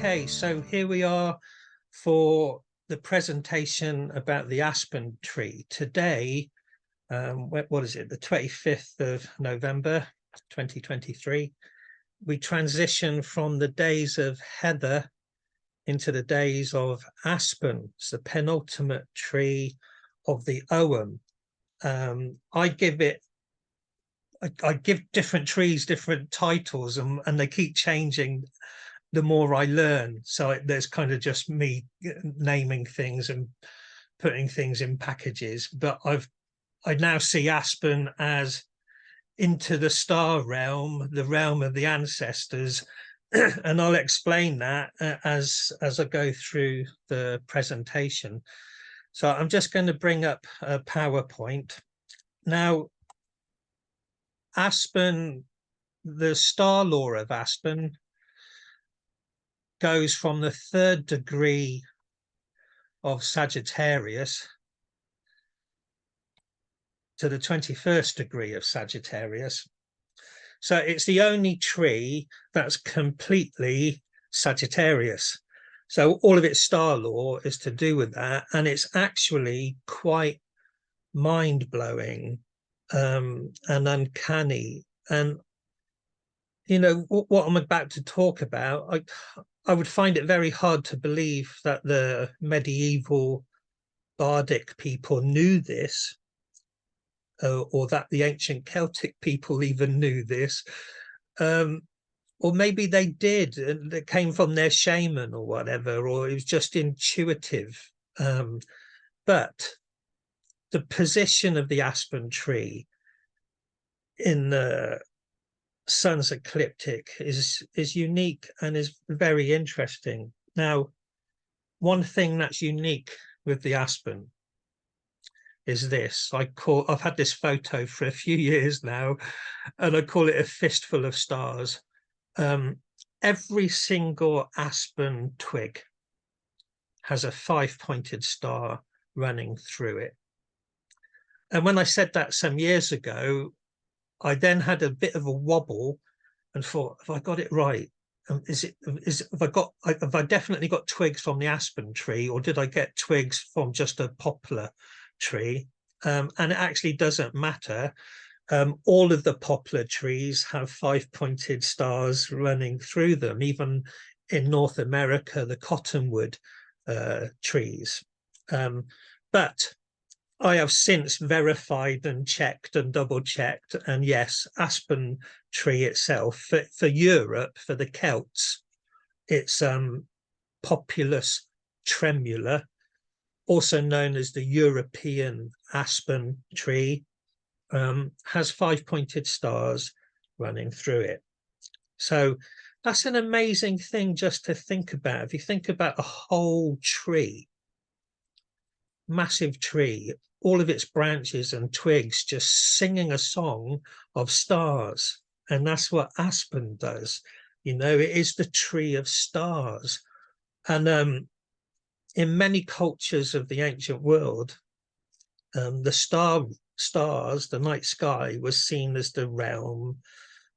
Okay, so here we are for the presentation about the aspen tree. Today, what is it, the 25th of November, 2023, we transition from the days of heather into the days of aspen. It's the penultimate tree of the Ogham. I give different trees different titles, and they keep changing the more I learn. So there's kind of just me naming things and putting things in packages. But I now see aspen as into the star realm, the realm of the ancestors, and I'll explain that as I go through the presentation. So I'm just going to bring up a PowerPoint. Now, aspen, the star law of aspen goes from the 3rd degree of Sagittarius to the 21st degree of Sagittarius. So it's the only tree that's completely Sagittarius. So all of its star law is to do with that, and it's actually quite mind-blowing and uncanny. And you know what I'm about to talk about, I would find it very hard to believe that the medieval bardic people knew this, or that the ancient Celtic people even knew this, or maybe they did, and it came from their shaman or whatever, or it was just intuitive. But the position of the aspen tree in the sun's ecliptic is unique and is very interesting. Now, one thing that's unique with the aspen is this. I've had this photo for a few years now, and I call it a fistful of stars. Every single aspen twig has a 5-pointed star running through it. And when I said that some years ago, I then had a bit of a wobble and thought, have I got it right? Have I definitely got twigs from the aspen tree, or did I get twigs from just a poplar tree? And it actually doesn't matter. All of the poplar trees have 5-pointed stars running through them. Even in North America, the cottonwood trees. But I have since verified and checked and double checked, and yes, aspen tree itself for Europe, for the Celts, it's Populus tremula, also known as the European aspen tree, has 5-pointed stars running through it. So that's an amazing thing just to think about. If you think about a whole tree, massive tree, all of its branches and twigs just singing a song of stars, and that's what aspen does. You know, it is the tree of stars. And in many cultures of the ancient world, the stars, the night sky, was seen as the realm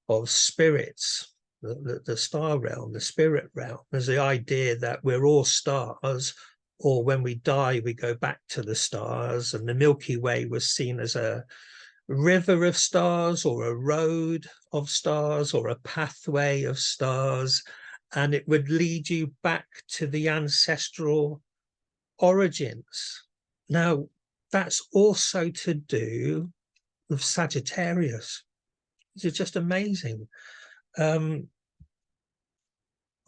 of spirits, the star realm, the spirit realm. There's the idea that we're all stars, or when we die, we go back to the stars. And the Milky Way was seen as a river of stars, or a road of stars, or a pathway of stars. And it would lead you back to the ancestral origins. Now, that's also to do with Sagittarius. It's just amazing. I'll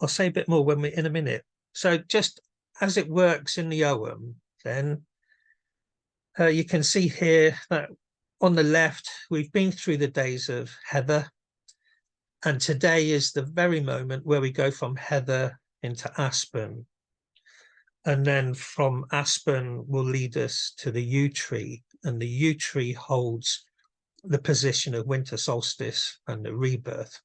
say a bit more in a minute. So just as it works in the Ogham, then you can see here that on the left, we've been through the days of heather, and today is the very moment where we go from heather into aspen. And then from aspen will lead us to the yew tree, and the yew tree holds the position of winter solstice and the rebirth.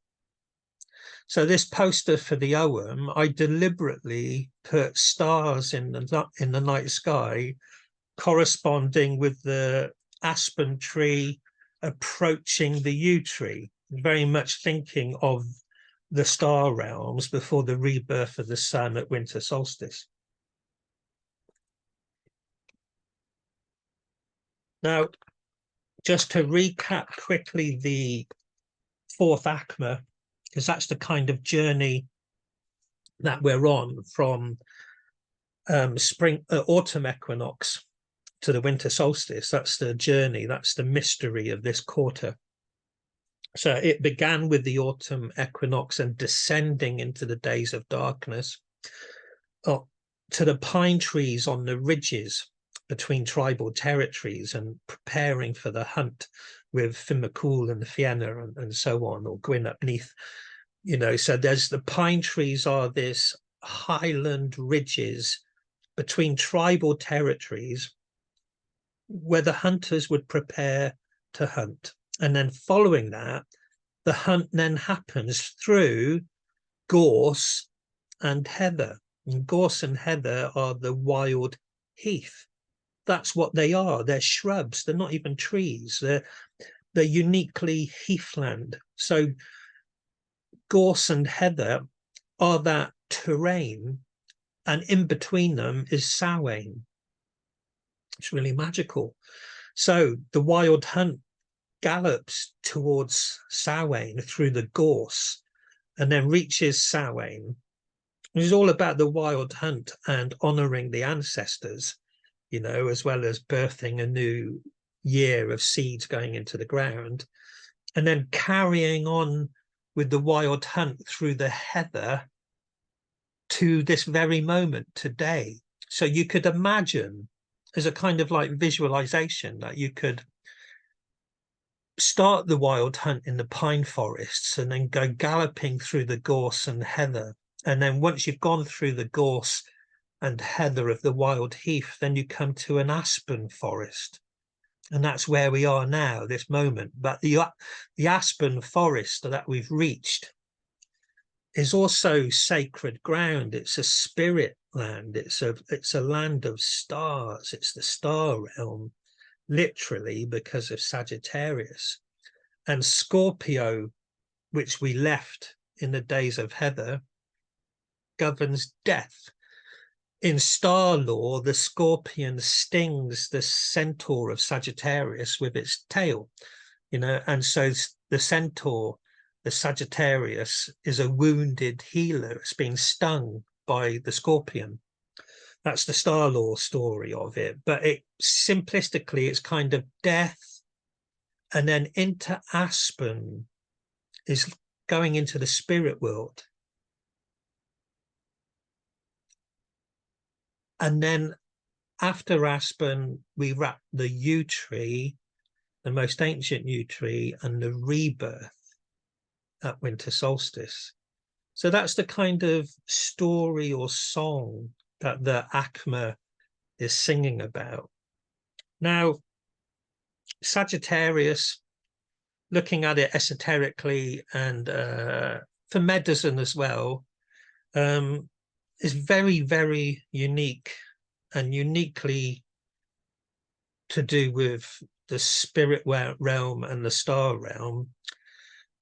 So this poster for the Ogham, I deliberately put stars in the night sky corresponding with the aspen tree approaching the yew tree, very much thinking of the star realms before the rebirth of the sun at winter solstice. Now, just to recap quickly the fourth Acma, because that's the kind of journey that we're on from autumn equinox to the winter solstice. That's the journey, that's the mystery of this quarter. So it began with the autumn equinox and descending into the days of darkness to the pine trees on the ridges between tribal territories and preparing for the hunt with Fimacool and the Fianna and so on, or Gwyn up Neath. So there's the pine trees are this highland ridges between tribal territories where the hunters would prepare to hunt. And then following that, the hunt then happens through gorse and heather. And gorse and heather are the wild heath. That's what they are. They're shrubs. They're not even trees. They're uniquely heathland. So gorse and heather are that terrain, and in between them is Samhain. It's really magical. So the wild hunt gallops towards Samhain through the gorse and then reaches Samhain. It's all about the wild hunt and honoring the ancestors, as well as birthing a new year of seeds going into the ground, and then carrying on with the wild hunt through the heather to this very moment today. So you could imagine, as a kind of like visualization, that you could start the wild hunt in the pine forests and then go galloping through the gorse and heather. And then once you've gone through the gorse and heather of the wild heath, then you come to an aspen forest. And that's where we are now, this moment. But the aspen forest that we've reached is also sacred ground. It's a spirit land. It's a land of stars. It's the star realm, literally, because of Sagittarius. And Scorpio, which we left in the days of heather, governs death. In star lore, the scorpion stings the centaur of Sagittarius with its tail, and so the centaur, the Sagittarius, is a wounded healer. It's been stung by the scorpion. That's the star lore story of it. But simplistically, it's kind of death, and then into Aspen is going into the spirit world. And then after Aspen, we wrap the yew tree, the most ancient yew tree, and the rebirth at winter solstice. So that's the kind of story or song that the Acma is singing about. Now, Sagittarius, looking at it esoterically and for medicine as well, is very, very unique and uniquely to do with the spirit realm and the star realm.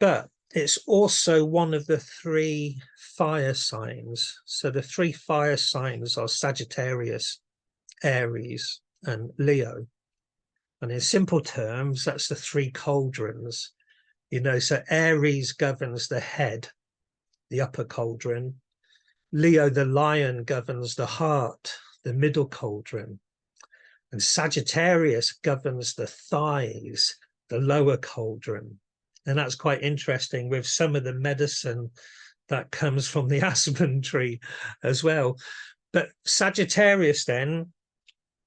But it's also one of the three fire signs. So the three fire signs are Sagittarius, Aries, and Leo. And in simple terms, that's the three cauldrons. So Aries governs the head, the upper cauldron. Leo, the lion, governs the heart, the middle cauldron. And Sagittarius governs the thighs, the lower cauldron. And that's quite interesting with some of the medicine that comes from the aspen tree as well. But Sagittarius then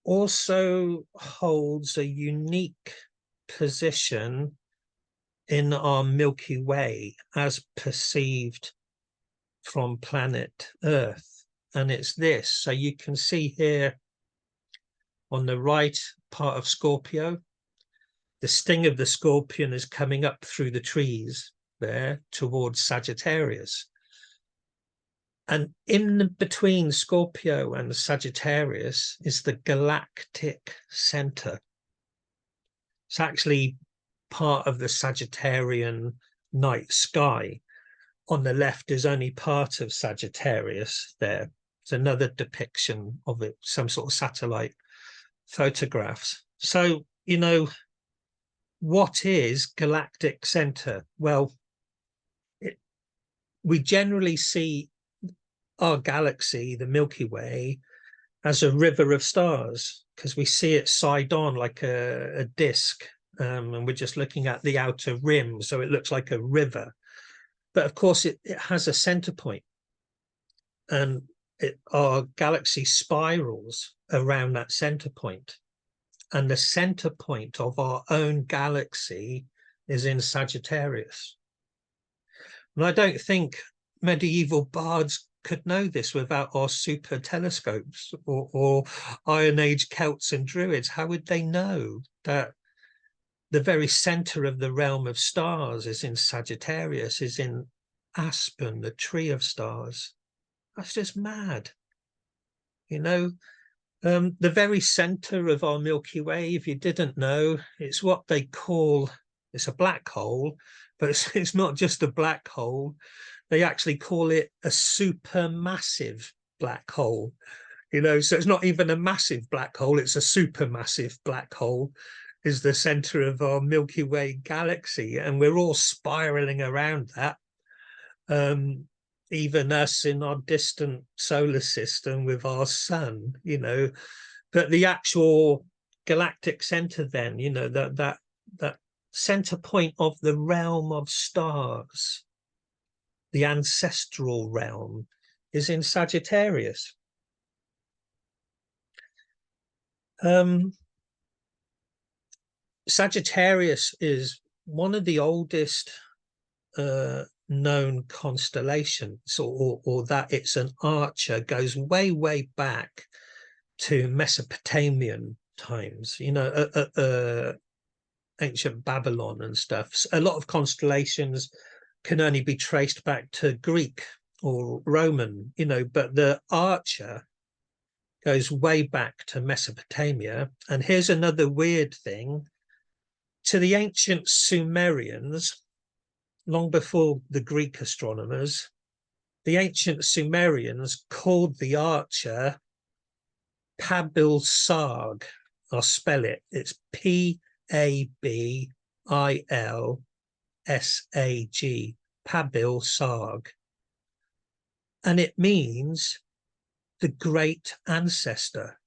also holds a unique position in our Milky Way as perceived from planet Earth. And it's this. So you can see here on the right part of Scorpio, the sting of the scorpion is coming up through the trees there towards Sagittarius. And in between Scorpio and Sagittarius is the galactic center. It's actually part of the Sagittarian night sky. on the left is only part of Sagittarius there. It's another depiction of it, some sort of satellite photographs. So, you know, what is galactic center? Well, we generally see our galaxy, the Milky Way, as a river of stars, because we see it side on like a disk, and we're just looking at the outer rim, so it looks like a river. But of course, it has a center point, and our galaxy spirals around that center point. And the center point of our own galaxy is in Sagittarius. And I don't think medieval bards could know this without our super telescopes, or Iron Age Celts and Druids. How would they know that the very center of the realm of stars is in Sagittarius, is in Aspen, the tree of stars? That's just mad. You know, the very center of our Milky Way, if you didn't know, it's what they call, it's a black hole, but it's not just a black hole. They actually call it a supermassive black hole. You know, so it's not even a massive black hole, it's a supermassive black hole is the center of our Milky Way galaxy, and we're all spiraling around that. Even us in our distant solar system with our sun, you know, but the actual galactic center then, you know, that center point of the realm of stars, the ancestral realm, is in Sagittarius. Sagittarius is one of the oldest known constellations, or that it's an archer, goes way back to Mesopotamian times, you know, ancient Babylon and stuff. So a lot of constellations can only be traced back to Greek or Roman, you know, but the archer goes way back to Mesopotamia. And here's another weird thing: to the ancient Sumerians, long before the Greek astronomers, the ancient Sumerians called the archer Pabil-Sag. I'll spell it. It's Pabilsag, Pabil-Sag. And it means the great ancestor.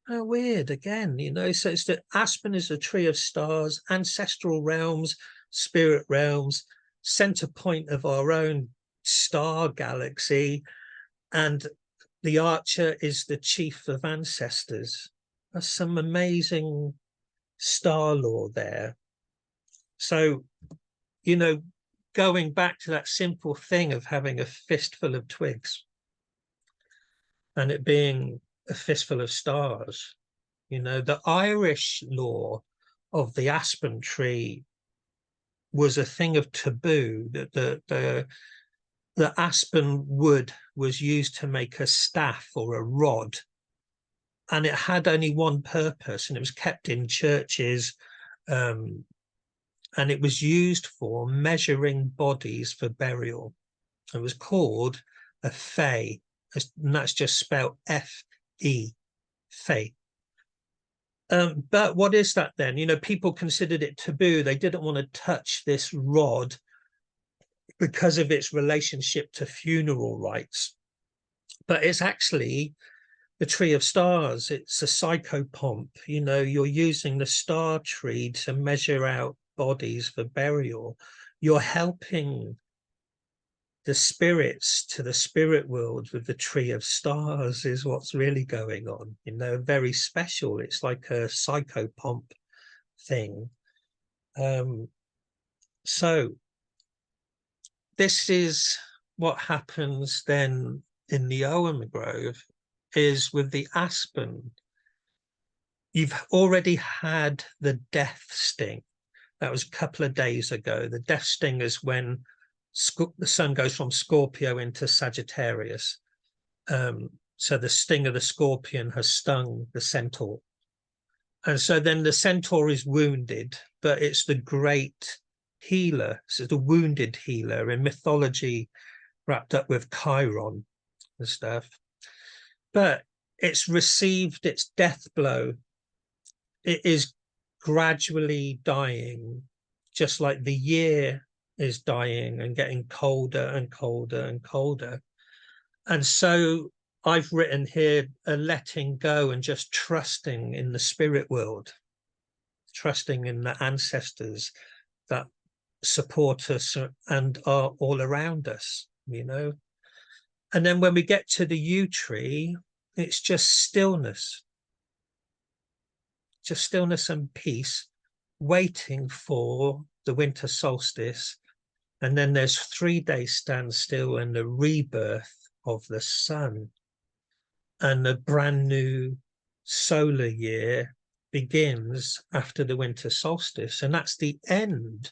How weird, again, you know. So it's that Aspen is a tree of stars, ancestral realms, spirit realms, center point of our own star galaxy, and the archer is the chief of ancestors. That's some amazing star lore there. So, you know, going back to that simple thing of having a fistful of twigs and it being a fistful of stars, you know, the Irish lore of the aspen tree was a thing of taboo, that the aspen wood was used to make a staff or a rod, and it had only one purpose, and it was kept in churches, and it was used for measuring bodies for burial. It was called a fey, and that's just spelled F-E, fey. But what is that then? You know, people considered it taboo. They didn't want to touch this rod because of its relationship to funeral rites. But it's actually the tree of stars. It's a psychopomp. You know, you're using the star tree to measure out bodies for burial. You're helping the spirits to the spirit world with the tree of stars is what's really going on. You know, very special. It's like a psychopomp thing. So this is what happens then in the Ogham Grove, is with the aspen, you've already had the death sting. That was a couple of days ago. The death sting is when the sun goes from Scorpio into Sagittarius. So the sting of the scorpion has stung the centaur. And so then the centaur is wounded, but it's the great healer. So the wounded healer in mythology, wrapped up with Chiron and stuff. But it's received its death blow. It is gradually dying, just like the year is dying and getting colder and colder and colder. And so I've written here a letting go and just trusting in the spirit world, trusting in the ancestors that support us and are all around us, you know. And then when we get to the yew tree, it's just stillness and peace, waiting for the winter solstice. And then there's 3 days standstill and the rebirth of the sun, and a brand new solar year begins after the winter solstice. And that's the end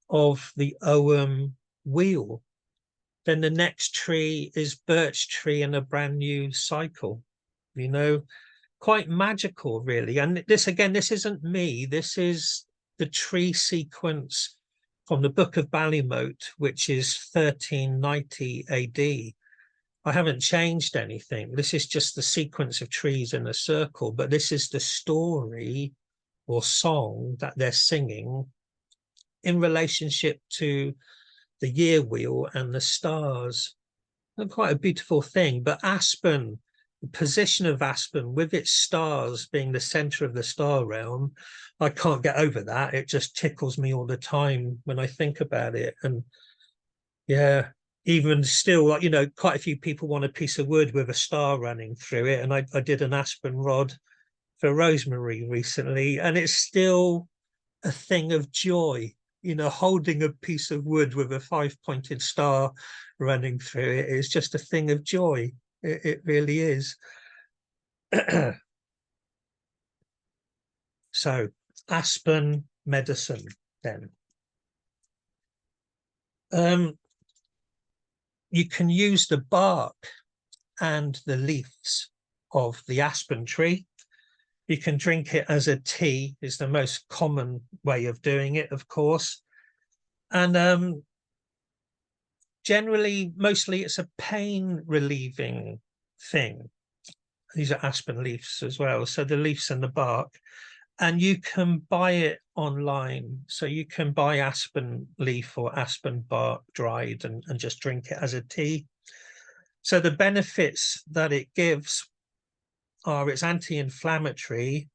of the Ogham wheel. Then the next tree is birch tree and a brand new cycle, you know, quite magical, really. And this, again, this isn't me. This is the tree sequence from the Book of Ballymote, which is 1390 AD. I haven't changed anything. This is just the sequence of trees in a circle, but this is the story or song that they're singing in relationship to the year wheel and the stars. And quite a beautiful thing. But Aspen, the position of Aspen with its stars being the center of the star realm, I can't get over that. It just tickles me all the time when I think about it. And yeah, even still, like, you know, quite a few people want a piece of wood with a star running through it. And I did an aspen rod for Rosemary recently, and it's still a thing of joy, you know, holding a piece of wood with a 5-pointed star running through it is just a thing of joy. It really is. So aspen medicine then. You can use the bark and the leaves of the aspen tree. You can drink it as a tea, is the most common way of doing it, of course. And generally, mostly it's a pain relieving thing. These are aspen leaves as well, so the leaves and the bark. And you can buy it online. So you can buy aspen leaf or aspen bark dried and just drink it as a tea. So the benefits that it gives are it's anti-inflammatory,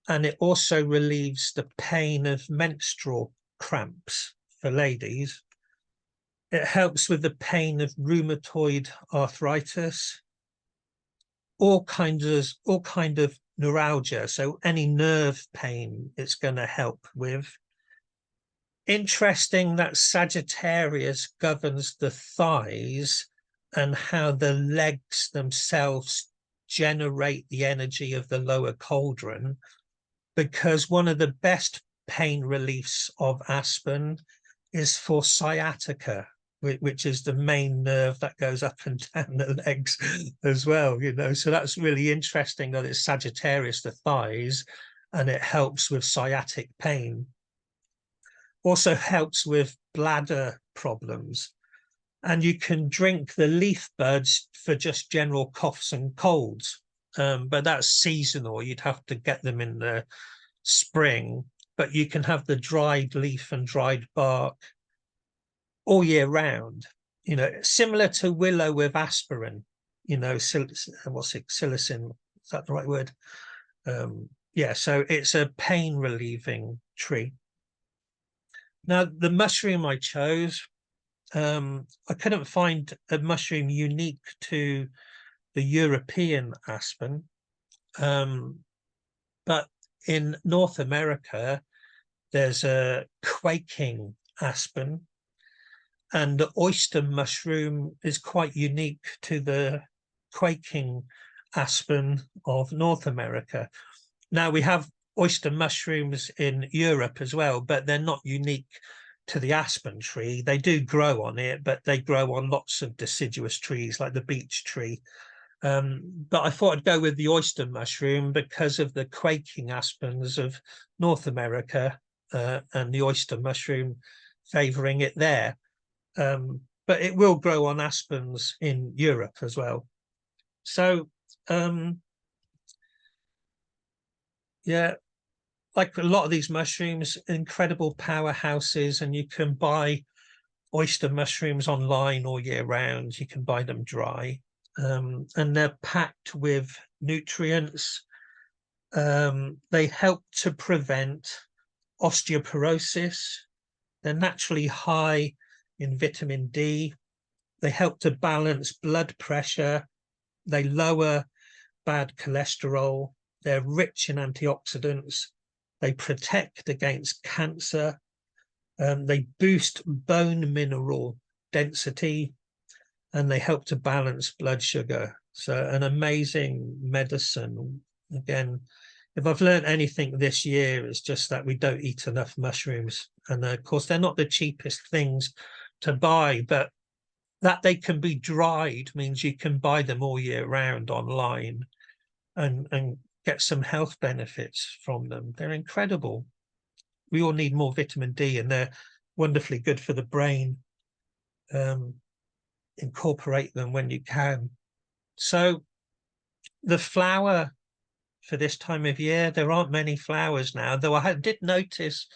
and it also relieves the pain of menstrual cramps for ladies. It helps with the pain of rheumatoid arthritis, all kind of neuralgia, so any nerve pain it's going to help with. Interesting that Sagittarius governs the thighs and how the legs themselves generate the energy of the lower cauldron, because one of the best pain reliefs of aspen is for sciatica, which is the main nerve that goes up and down the legs as well, you know. So that's really interesting that it's Sagittarius, the thighs, and it helps with sciatic pain. Also helps with bladder problems. And you can drink the leaf buds for just general coughs and colds, but that's seasonal. You'd have to get them in the spring, but you can have the dried leaf and dried bark all year round, you know, similar to willow with aspirin, you know, what's it, psilocin, is that the right word? Yeah, so it's a pain relieving tree. Now, the mushroom I chose, I couldn't find a mushroom unique to the European aspen, but in North America, there's a quaking aspen, and the oyster mushroom is quite unique to the quaking aspen of North America. Now, we have oyster mushrooms in Europe as well, but they're not unique to the aspen tree. They do grow on it, but they grow on lots of deciduous trees like the beech tree. But I thought I'd go with the oyster mushroom because of the quaking aspens of North America. and the oyster mushroom favouring it there. But it will grow on aspens in Europe as well. So, yeah, like a lot of these mushrooms, incredible powerhouses, and you can buy oyster mushrooms online all year round. You can buy them dry, and they're packed with nutrients. They help to prevent osteoporosis. They're naturally high in vitamin D. They help to balance blood pressure. They lower bad cholesterol. They're rich in antioxidants. They protect against cancer. They boost bone mineral density, and they help to balance blood sugar. So an amazing medicine. Again, if I've learned anything this year, it's just that we don't eat enough mushrooms. And of course, they're not the cheapest things to buy, but that they can be dried means you can buy them all year round online and get some health benefits from them. They're incredible. We all need more vitamin D, and they're wonderfully good for the brain. Incorporate them when you can. So the flower for this time of year, there aren't many flowers now, though I did notice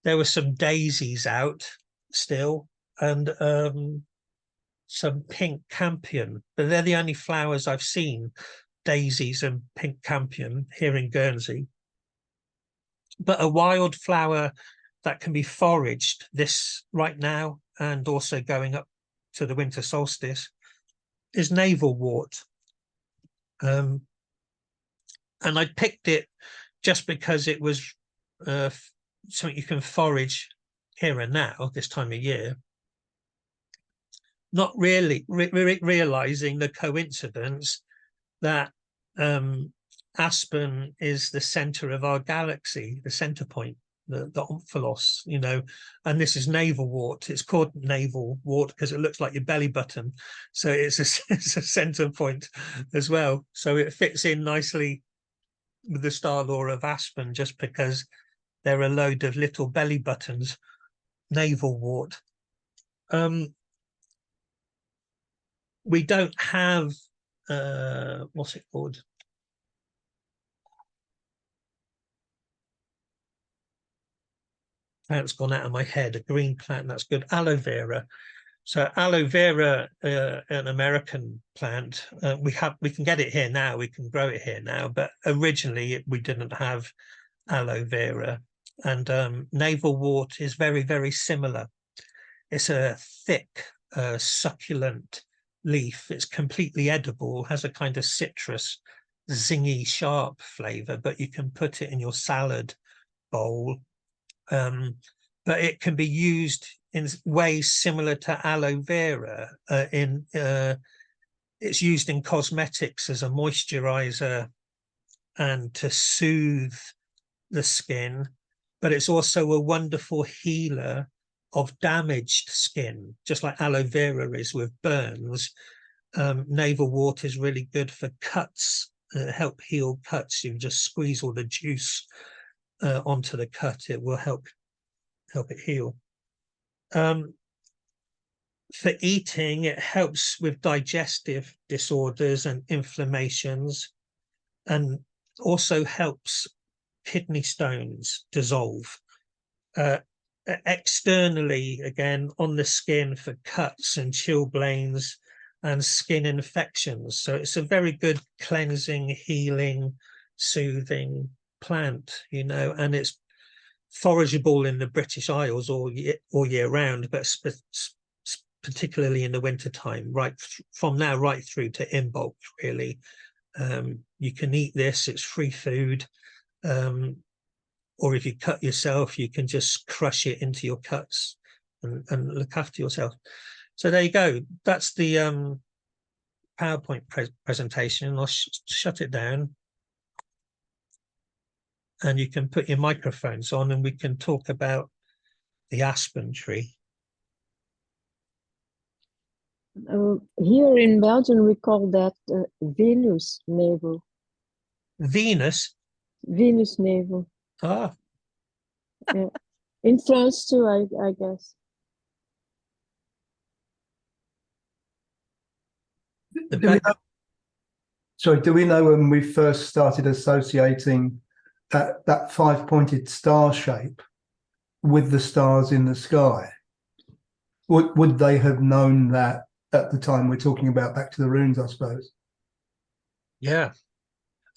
there were some daisies out still, and some pink campion, but they're the only flowers I've seen, daisies and pink campion here in Guernsey. But a wildflower that can be foraged this right now, and also going up to the winter solstice, is Navelwort. And I picked it just because it was something you can forage here and now this time of year, not really realizing the coincidence that Aspen is the center of our galaxy, the center point, the omphalos, you know, and this is Navelwort. It's called Navelwort because it looks like your belly button, so it's a center point as well. So it fits in nicely with the star law of Aspen, just because they're a load of little belly buttons. Navelwort. We don't have what's it called? Plant's gone out of my head. A green plant, that's good. Aloe vera. So aloe vera, an American plant. We can get it here now. We can grow it here now. But originally we didn't have aloe vera. And Navelwort is very, very similar. It's a thick, succulent leaf. It's completely edible. Has a kind of citrus, zingy, sharp flavor. But you can put it in your salad bowl. But it can be used in ways similar to aloe vera. It's used in cosmetics as a moisturizer and to soothe the skin, but it's also a wonderful healer of damaged skin, just like aloe vera is with burns. Navelwort is really good for cuts, help heal cuts. You just squeeze all the juice onto the cut. It will help it heal. For eating, it helps with digestive disorders and inflammations, and also helps kidney stones dissolve. Externally, again, on the skin for cuts and chilblains and skin infections. So it's a very good cleansing, healing, soothing plant, you know, and it's forageable in the British Isles all year round, but particularly in the winter time, right from now right through to Imbolc, really. You can eat this, it's free food. Or if you cut yourself, you can just crush it into your cuts and look after yourself. So there you go. That's the PowerPoint presentation. I'll shut it down. And you can put your microphones on and we can talk about the aspen tree. Here in Belgium, we call that Venus navel. Venus? Venus navel. Ah. Yeah. influence too, I guess. Do we know when we first started associating that five-pointed star shape with the stars in the sky? Would they have known that at the time we're talking about back to the runes, I suppose? Yeah.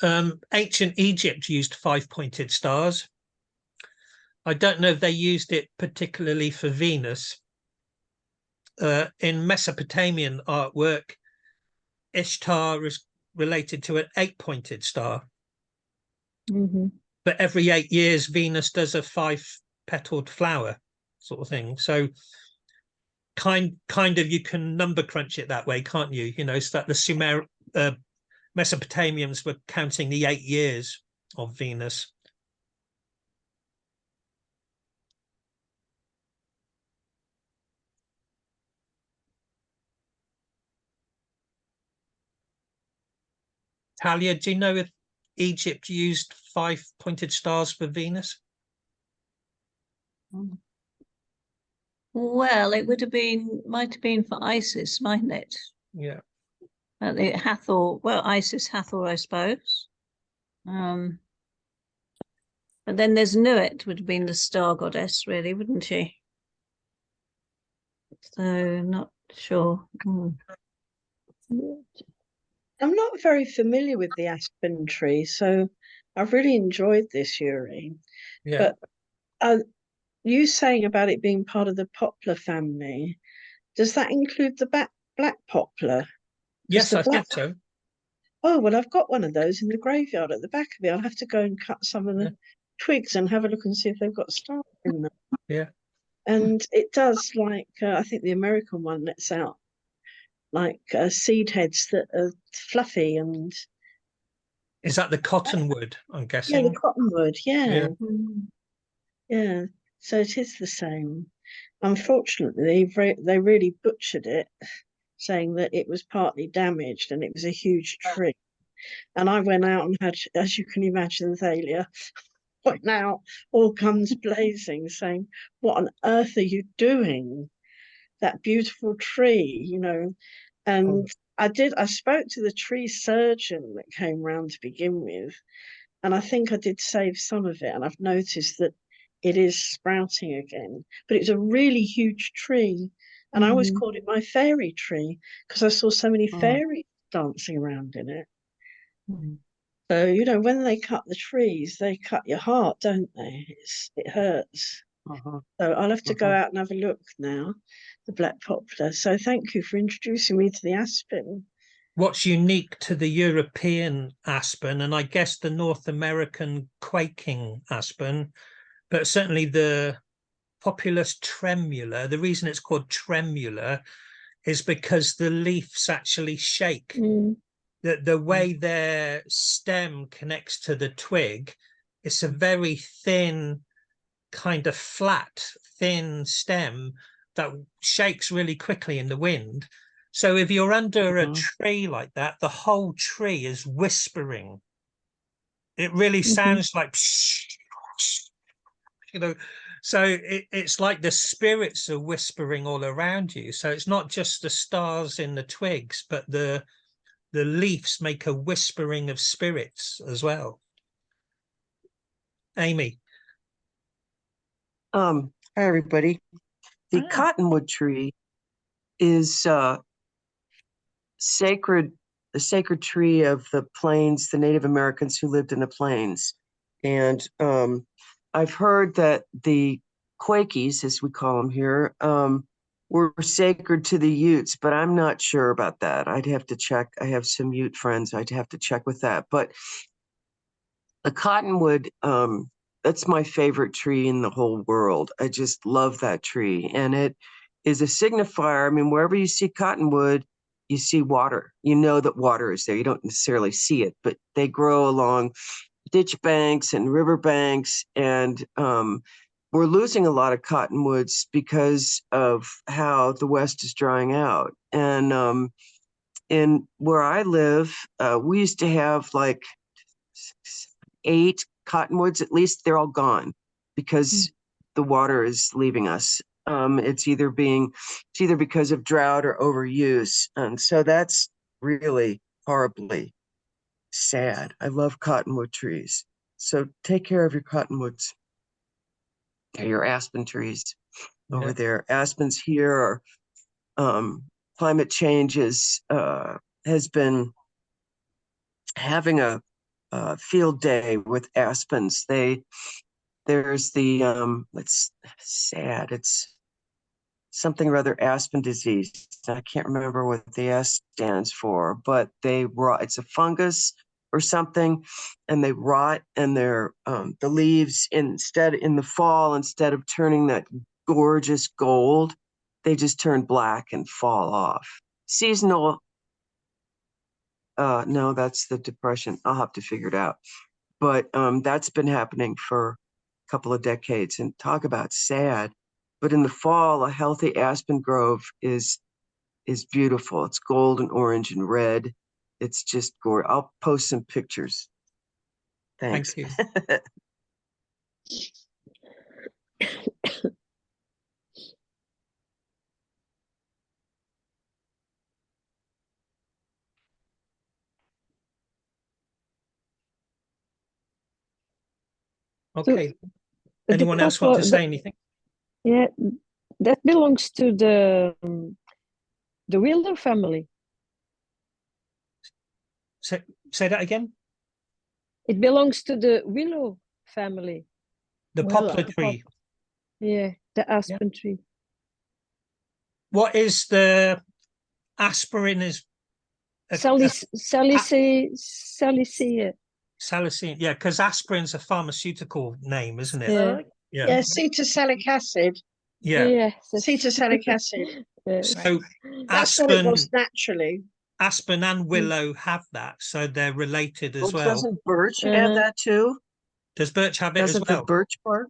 Ancient Egypt used five-pointed stars. I don't know if they used it particularly for Venus. In Mesopotamian artwork, Ishtar is related to an eight-pointed star. Mm-hmm. But every 8 years, Venus does a five-petaled flower sort of thing. So kind of you can number crunch it that way, can't you? You know, so that the Mesopotamians were counting the 8 years of Venus. Talia, do you know if Egypt used five-pointed stars for Venus? Well, it might have been for Isis, mightn't it? Yeah. The Hathor, well, Isis Hathor, I suppose. But then there's Nuit, would have been the star goddess, really, wouldn't she? So, not sure. I'm not very familiar with the aspen tree, so I've really enjoyed this, Yuri. Yeah. But you saying about it being part of the poplar family, does that include the black poplar? Yes, I think so. Oh, well, I've got one of those in the graveyard at the back of it. I'll have to go and cut some of the twigs and have a look and see if they've got stars in them. Yeah. And it does, like, I think the American one lets out, like, seed heads that are fluffy and... Is that the cottonwood, I'm Yeah, guessing? the cottonwood, yeah. Yeah. Yeah, so it is the same. Unfortunately, they really butchered it, saying that it was partly damaged and it was a huge tree. And I went out and had, as you can imagine, Thalia, went out, all guns blazing, saying, what on earth are you doing? That beautiful tree, you know. And I spoke to the tree surgeon that came round to begin with, and I think I did save some of it, and I've noticed that it is sprouting again. But it's a really huge tree, and I always called it my fairy tree because I saw so many fairies dancing around in it. So, you know, when they cut the trees, they cut your heart, don't they? It hurts. So I'll have to go out and have a look now, the black poplar. So thank you for introducing me to the aspen. What's unique to the European aspen, and I guess the North American quaking aspen, but certainly the Populus tremula, the reason it's called tremula is because the leaves actually shake. The way their stem connects to the twig, it's a very thin, kind of flat, thin stem that shakes really quickly in the wind. So if you're under a tree like that, the whole tree is whispering. It really sounds like, you know, so it's like the spirits are whispering all around you. So it's not just the stars in the twigs, but the leaves make a whispering of spirits as well. Amy. Hi, everybody. The cottonwood tree is sacred, the sacred tree of the plains, the Native Americans who lived in the plains. And I've heard that the Quakies, as we call them here, were sacred to the Utes, but I'm not sure about that. I'd have to check. I have some Ute friends. I'd have to check with that. But the cottonwood, that's my favorite tree in the whole world. I just love that tree. And it is a signifier. I mean, wherever you see cottonwood, you see water. You know that water is there. You don't necessarily see it, but they grow along ditch banks and river banks. And we're losing a lot of cottonwoods because of how the West is drying out. And in where I live, we used to have like 8 cottonwoods. At least they're all gone because the water is leaving us. It's either because of drought or overuse. And so that's really horribly sad. I love cottonwood trees. So take care of your cottonwoods. Your aspen trees over there. Aspens here are climate change has been having a field day with aspens. There's the it's sad. It's something or other aspen disease. I can't remember what the S stands for, but they rot. It's a fungus or something, and they rot, and they're the leaves in the fall, instead of turning that gorgeous gold, they just turn black and fall off. Seasonal. No, that's the depression. I'll have to figure it out. But that's been happening for a couple of decades, and talk about sad. But in the fall, a healthy aspen grove is beautiful. It's gold and orange and red. It's just gorgeous. I'll post some pictures. Thanks. Thank you. Okay. Anyone else want to say anything? Yeah, that belongs to the willow family. Say that again. It belongs to the willow family. The poplar tree. Yeah, the aspen tree. What is the aspirin? Is Salicea. Salicine, yeah, because aspirin's a pharmaceutical name, isn't it? Yeah. Yeah. Yeah, cetosalic acid. Yeah. Cetosalic acid. So That's what it was naturally. aspen and willow have that, so they're related as well. Doesn't birch have that too? Does birch have it as well? Doesn't the birch part?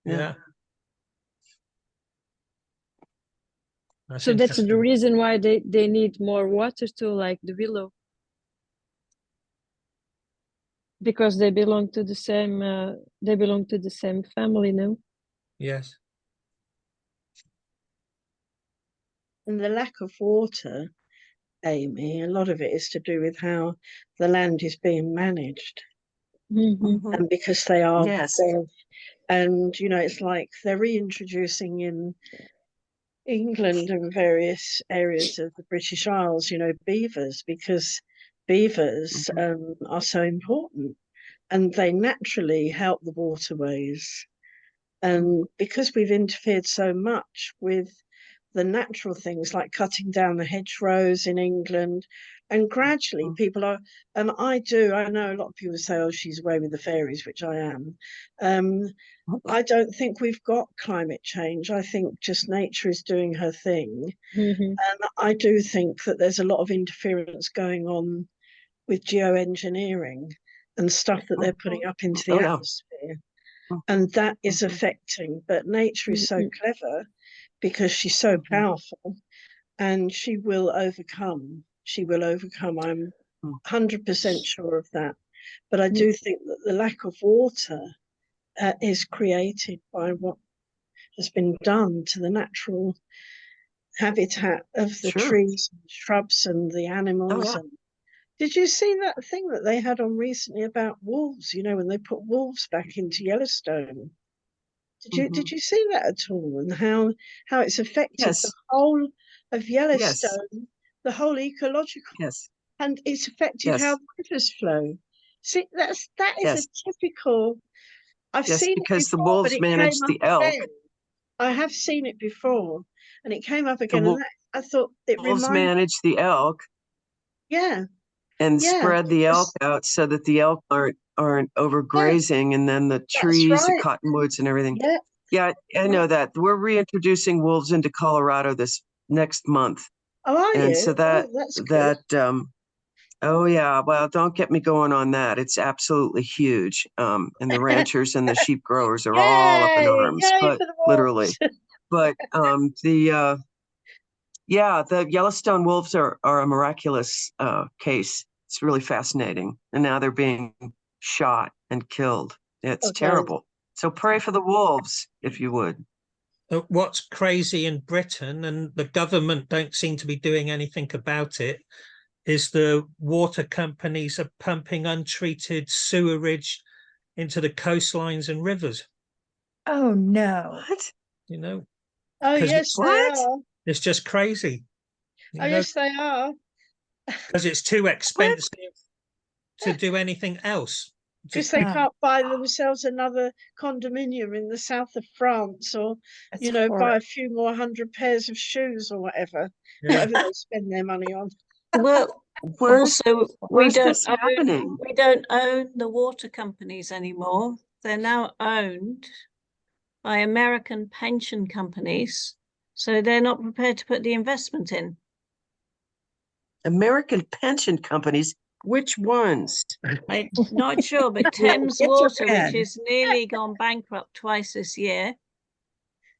Yeah. So that's the reason why they need more water too, like the willow. Because they belong to the same family, no? Yes. And the lack of water, Amy, a lot of it is to do with how the land is being managed. And because they are, and it's like they're reintroducing in England and various areas of the British Isles, beavers, because beavers are so important, and they naturally help the waterways. And because we've interfered so much with the natural things like cutting down the hedgerows in England, and gradually people are, and I know a lot of people say, oh, she's away with the fairies, which I am. I don't think we've got climate change. I think just nature is doing her thing. And I do think that there's a lot of interference going on with geoengineering and stuff that they're putting up into the atmosphere. And that is affecting, but nature is so clever because she's so powerful, and she will overcome. She will overcome. I'm 100% sure of that. But I do think that the lack of water is created by what has been done to the natural habitat of the trees and shrubs and the animals. And did you see that thing that they had on recently about wolves, when they put wolves back into Yellowstone? Did you see that at all? And how it's affected the whole of Yellowstone, the whole ecological, and it's affected how the rivers flow. See, that is a typical. I've seen because it before, the wolves but it manage came the up elk. again. I have seen it before, and it came up again. And I thought it wolves reminded. Manage the elk. Yeah. And spread the elk out so that the elk aren't overgrazing, and then the trees, the cottonwoods, and everything. Yeah, I know that. We're reintroducing wolves into Colorado this next month. Oh, are you? And so that's good. Oh yeah, well, don't get me going on that. It's absolutely huge. And the ranchers and the sheep growers are all up in arms, but literally. But the Yellowstone wolves are a miraculous case. It's really fascinating. And now they're being shot and killed. It's terrible. So pray for the wolves, if you would. What's crazy in Britain, and the government don't seem to be doing anything about it, is the water companies are pumping untreated sewerage into the coastlines and rivers. Oh no. What? You know, Oh, 'cause yes, they What? are. it's just crazy. Oh, yes, they are. Because it's too expensive to do anything else. Because Just they Ah. can't buy themselves another condominium in the south of France, or, It's you know, buy horrible. a few more 100 pairs of shoes or whatever, yeah. whatever they spend their money on. Well, Where's- also Where's this we happening? don't own the water companies anymore. They're now owned by American pension companies, so they're not prepared to put the investment in. American pension companies. Which ones? I'm not sure, but Yeah, Thames get your Water, which pen. is nearly gone bankrupt twice this year,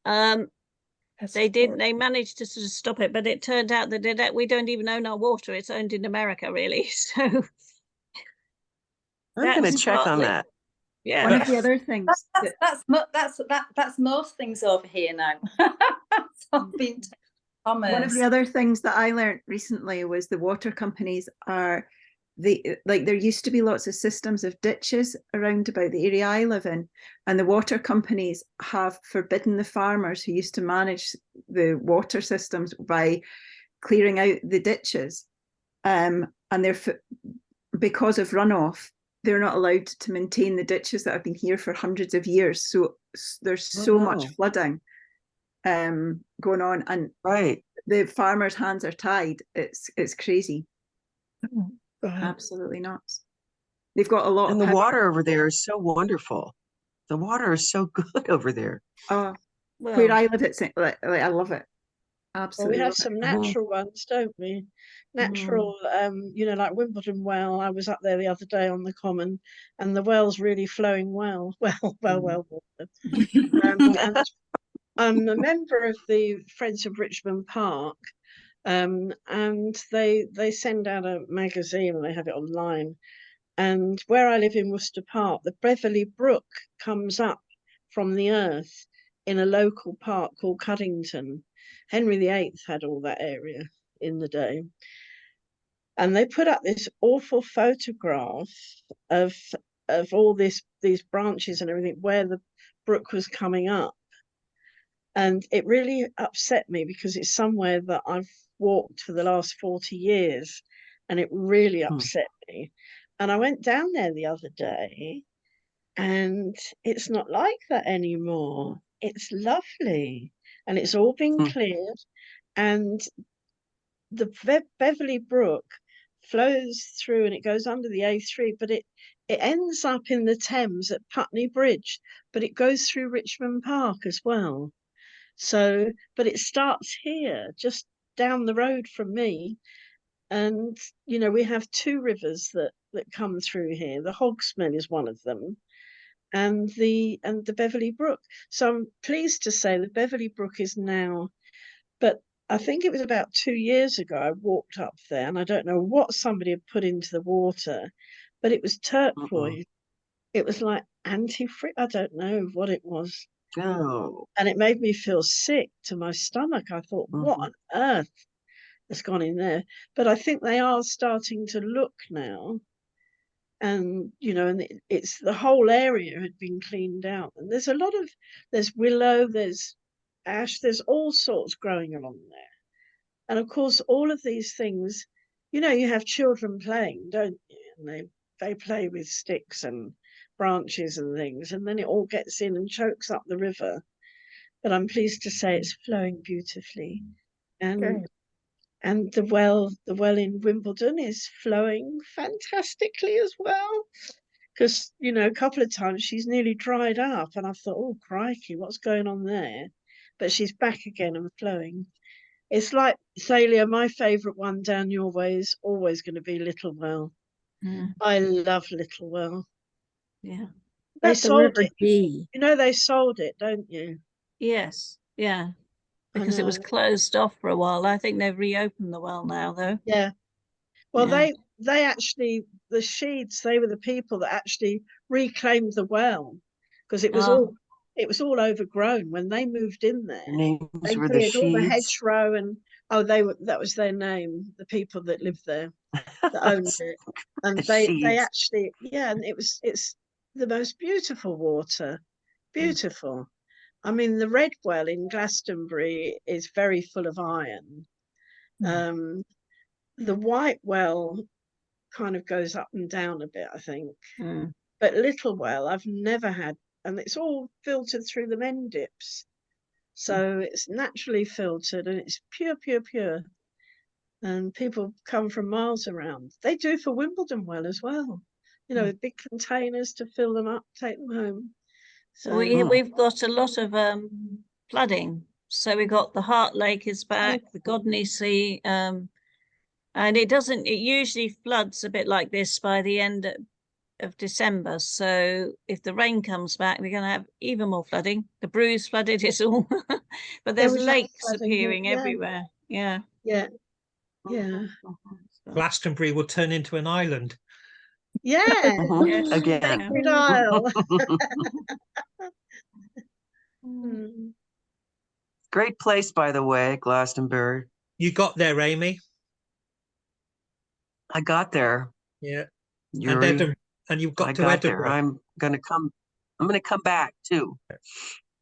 That's they did. horrible. They managed to sort of stop it, but it turned out that we don't even own our water. It's owned in America, really. So I'm going to that's check on partly- that. yeah. One of the other things That's most things over here now. So been one of the other things that I learned recently was the water companies are there used to be lots of systems of ditches around about the area I live in, and the water companies have forbidden the farmers who used to manage the water systems by clearing out the ditches, and because of runoff, they're not allowed to maintain the ditches that have been here for hundreds of years. So there's so much no. flooding going on, and Right. the farmers' hands are tied. It's crazy. Right. Absolutely nuts. They've got a lot And of the power. water over there is so wonderful. The water is so good over there. Where Well, I live, it's like I love it. Well, Absolutely we have love it. some natural ones, don't we? Natural, you know, like Wimbledon Well. I was up there the other day on the common, and the well's really flowing well. Well watered. And I'm a member of the Friends of Richmond Park, and they send out a magazine and they have it online. And where I live in Worcester Park, the Beverley Brook comes up from the earth in a local park called Cuddington. Henry VIII had all that area in the day. And they put up this awful photograph of all these branches and everything where the brook was coming up. And it really upset me because it's somewhere that I've walked for the last 40 years, and it really upset me. And I went down there the other day, and it's not like that anymore. It's lovely, and it's all been cleared. And the Beverley Brook flows through, and it goes under the A3, but it ends up in the Thames at Putney Bridge, but it goes through Richmond Park as well. So, but it starts here, just down the road from me. And, you know, we have two rivers that come through here. The Hogsmill is one of them, and the Beverley Brook. So I'm pleased to say the Beverley Brook is now, but I think it was about 2 years ago I walked up there, and I don't know what somebody had put into the water, but it was turquoise. It was like antifreeze. I don't know what it was. Oh. And it made me feel sick to my stomach. I thought, what on earth has gone in there? But I think they are starting to look now. And, you know, and it's the whole area had been cleaned out. And there's willow, there's ash, there's all sorts growing along there. And of course, all of these things, you know, you have children playing, don't you? And they play with sticks and branches and things, and then it all gets in and chokes up the river. But I'm pleased to say it's flowing beautifully, and the well in Wimbledon is flowing fantastically as well. Because, you know, a couple of times she's nearly dried up, and I thought, oh crikey, what's going on there? But she's back again and flowing. It's like, Thalia, my favourite one down your way is always going to be Little Well. I love Little Well. Yeah. They That's the sold River it. Dee. You know, they sold it, don't you? Yes. Yeah. I Because it was know. closed off for a while. I think they've reopened the well now, though. Yeah. Well, Yeah. they actually, the Sheeds, they were the people that actually reclaimed the well. because it was Ah. all overgrown when they moved in there. Names They were the cleared all the Sheeds. hedgerow, and that was their name, the people that lived there, that owned it. And The they Sheeds. actually, yeah, and it's the most beautiful water. Beautiful. I mean, the red well in Glastonbury is very full of iron. The white well kind of goes up and down a bit, I think. But Little Well, I've never had, and it's all filtered through the Mendips. So it's naturally filtered and it's pure, pure, pure. And people come from miles around. They do for Wimbledon Well as well. You know, with big containers to fill them up, take them home. So We've got a lot of flooding. So we got the Heart Lake is back, the Godney Sea, and it usually floods a bit like this by the end of December. So if the rain comes back, we're going to have even more flooding. The Brew's flooded, it's all, but there's lakes appearing everywhere. Yeah. Yeah. Yeah. Glastonbury will turn into an island. Yeah. Yes. Again. Sacred Isle. Great place, by the way, Glastonbury. You got there, Amy. I got there. Yeah. Yuri. And you've got I to got Edinburgh. there. I'm gonna come back too.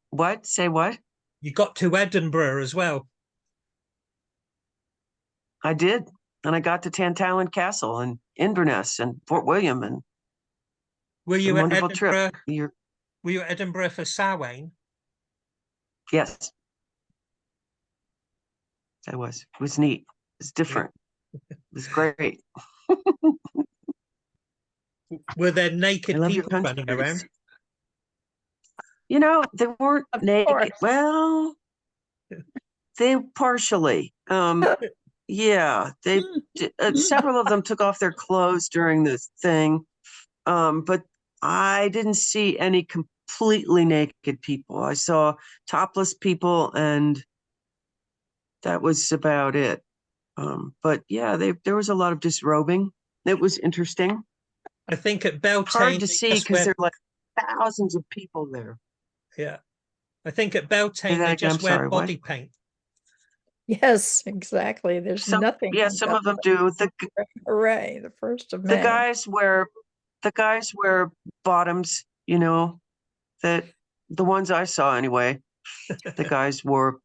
What? Say what? You got to Edinburgh as well. I did. And I got to Tantallon Castle and Inverness and Fort William, and Were you a at wonderful Edinburgh? trip. Were you at Edinburgh for Samhain? Yes. I was. It was neat. It was different. It was great. Were there naked I love your people running country. around? You know, they weren't Of naked. course. Well, they partially. Yeah, they several of them took off their clothes during this thing, but I didn't see any completely naked people. I saw topless people, and that was about it. But yeah, there was a lot of disrobing. It was interesting. I think at Beltane, Hard to see because there are like thousands of people there. Yeah, I think at Beltane they just wear body paint. Yes, exactly. There's nothing. Yeah, some of them do. Hooray! The 1st of May. The guys wear bottoms. You know, that the ones I saw anyway. The guys wore,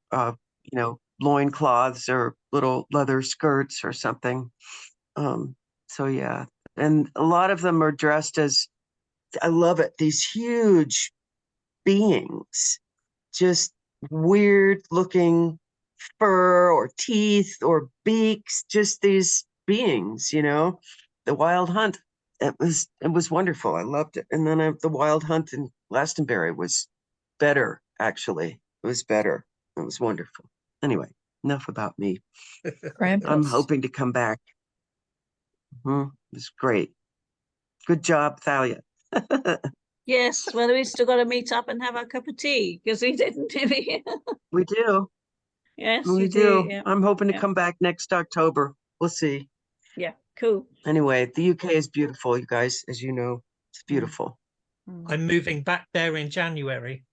loincloths or little leather skirts or something. So yeah, and a lot of them are dressed as, I love it, these huge beings, just weird looking fur or teeth or beaks, just these beings, you know, the Wild Hunt. It was wonderful. I loved it. And then the Wild Hunt in Glastonbury was better, actually. It was better. It was wonderful. Anyway, enough about me. I'm hoping to come back. It was great. Good job, Thalia. Yes, well, we still got to meet up and have a cup of tea because we didn't. We do. Yes, We you do. Yeah. I'm hoping to come back next October. We'll see. Yeah, cool. Anyway, the UK is beautiful, you guys, as you know. It's beautiful. I'm moving back there in January.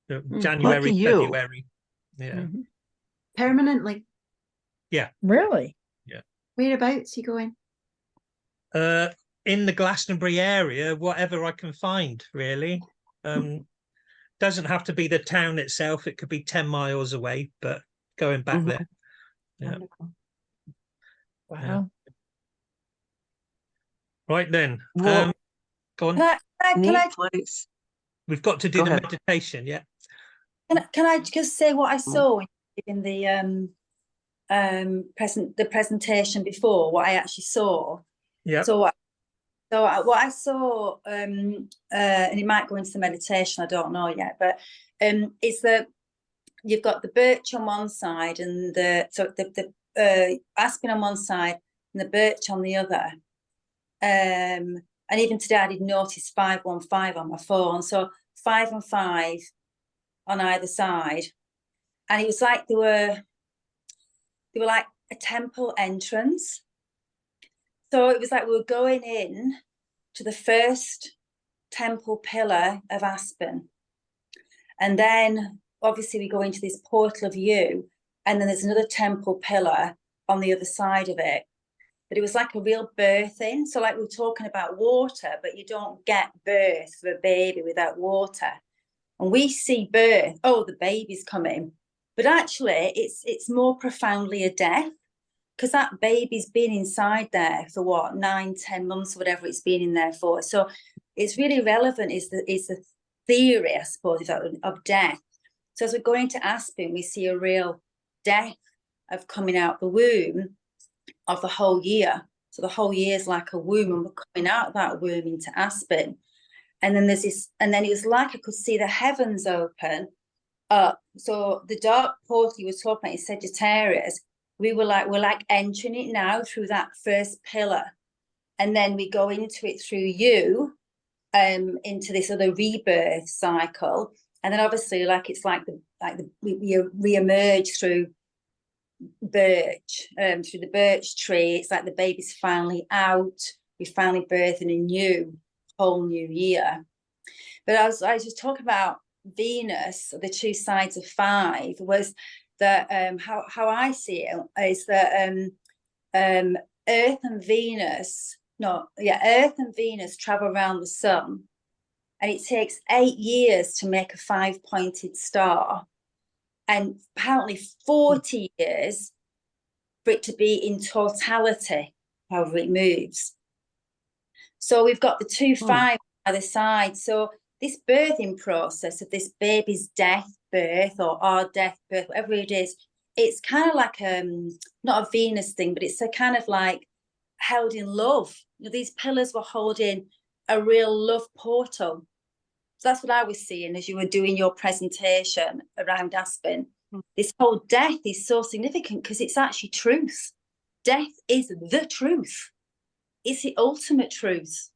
January, Lucky you. February. Yeah. Permanently. Yeah. Really? Yeah. Whereabouts are you going? In the Glastonbury area, whatever I can find, really. Doesn't have to be the town itself. It could be 10 miles away, but going back there. Yeah. Wow. Yeah. Right then. Well, go on. Can I place. We've got to do Go the ahead. meditation, yeah. can I just say what I saw in the presentation before, what I actually saw? Yeah. So what I saw, and it might go into the meditation, I don't know yet, but it's that you've got the birch on one side and the aspen on one side and the birch on the other. And even today I did notice 515 on my phone. So 5 and 5 on either side. And it was like they were like a temple entrance. So it was like we were going in to the first temple pillar of Aspen. And then obviously we go into this portal of you, and then there's another temple pillar on the other side of it. But it was like a real birthing. So like we were talking about water, but you don't get birth for a baby without water. And we see birth, oh, the baby's coming. But actually it's more profoundly a death, because that baby's been inside there for what, 9-10 months, whatever it's been in there for. So it's really relevant is the theory, I suppose, of death. So as we're going to Aspen, we see a real death of coming out the womb of the whole year. So the whole year is like a womb, and we're coming out of that womb into Aspen. And then there's this, and then it was like I could see the heavens open up. So the dark portal you were talking about in Sagittarius, we're like entering it now through that first pillar. And then we go into it through you, into this other rebirth cycle. And then obviously we re-emerge through birch, through the birch tree. It's like the baby's finally out. We finally birthing a new whole new year. But I was just talking about Venus, the two sides of 5, was that how I see it is that Earth and Venus travel around the sun, and it takes 8 years to make a 5-pointed star, and apparently 40 years for it to be in totality, however it moves. So we've got the 2 5 either side. So this birthing process of this baby's death birth, or our death birth, whatever it is, it's kind of like not a Venus thing, but it's a kind of like held in love. You know, these pillars were holding a real love portal. So that's what I was seeing as you were doing your presentation around Aspen. This whole death is so significant because it's actually truth. Death is the truth. It's the ultimate truth.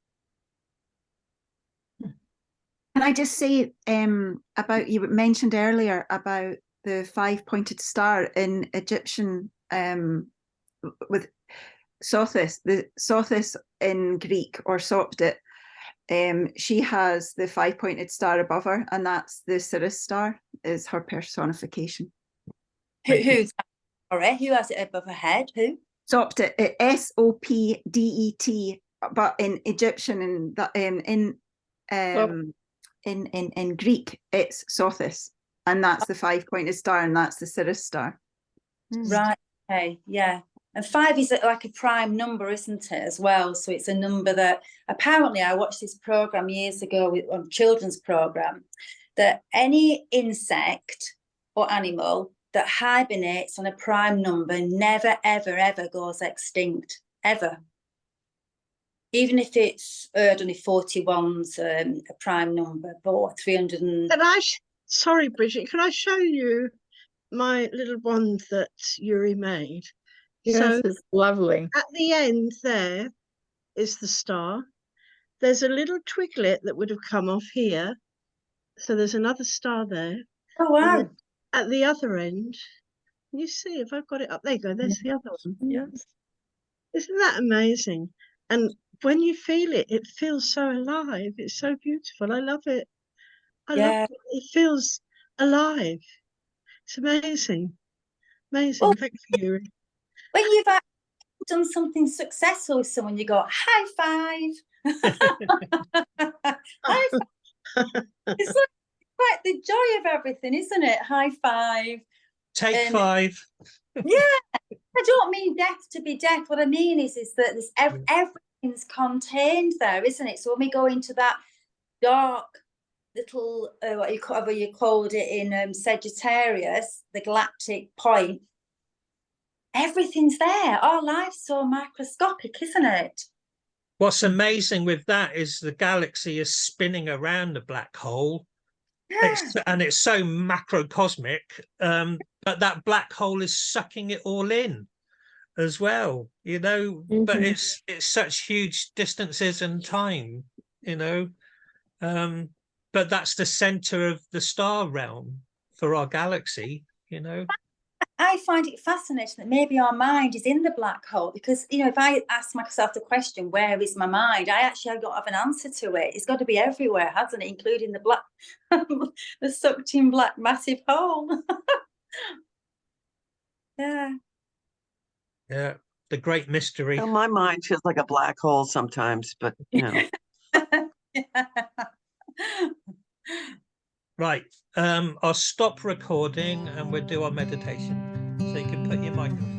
Can I just say about, you mentioned earlier about the 5-pointed star in Egyptian with Sothis, the Sothis in Greek, or Sopdet, she has the 5-pointed star above her, and that's the Sirius star, is her personification. Who has it above her head? Who? Sopdet, Sopdet, but in Egyptian and in Greek it's Sothis, and that's the 5-pointed star, and that's the Sirius star. Right. Okay. Yeah. And 5 is like a prime number, isn't it, as well? So it's a number that apparently, I watched this program years ago on children's program, that any insect or animal that hibernates on a prime number never, ever, ever goes extinct, ever. Even if it's only 41's a prime number, or 300 and... Sorry, Bridget, can I show you my little wand that Yuri made? Yes, So it's lovely. at the end there is the star. There's a little twiglet that would have come off here. So there's another star there. Oh, wow. At the other end, can you see if I've got it up? There you go, there's the other one. Yes. Isn't that amazing? And when you feel it, it feels so alive. It's so beautiful. I love it. I love it. It feels alive. It's amazing. Amazing. Well, thank you, Yuri. When you've done something successful with someone, you go, high five. High five. It's like quite the joy of everything, isn't it? High five. Take 5. Yeah. I don't mean death to be death. What I mean is that this everything's contained there, isn't it? So when we go into that dark little, whatever you called it in Sagittarius, the galactic point, everything's there. Our life's so microscopic, isn't it? What's amazing with that is the galaxy is spinning around the black hole. Yeah. It's so macrocosmic, but that black hole is sucking it all in as well, you know. But it's such huge distances and time, you know. But that's the center of the star realm for our galaxy, you know. I find it fascinating that maybe our mind is in the black hole, because, you know, if I ask myself the question, where is my mind? I actually don't have an answer to it. It's got to be everywhere, hasn't it? Including the black, the sucked in black massive hole. Yeah. Yeah, the great mystery. Well, my mind feels like a black hole sometimes, but you know. Yeah. Right, I'll stop recording and we'll do our meditation. So you can put your microphone.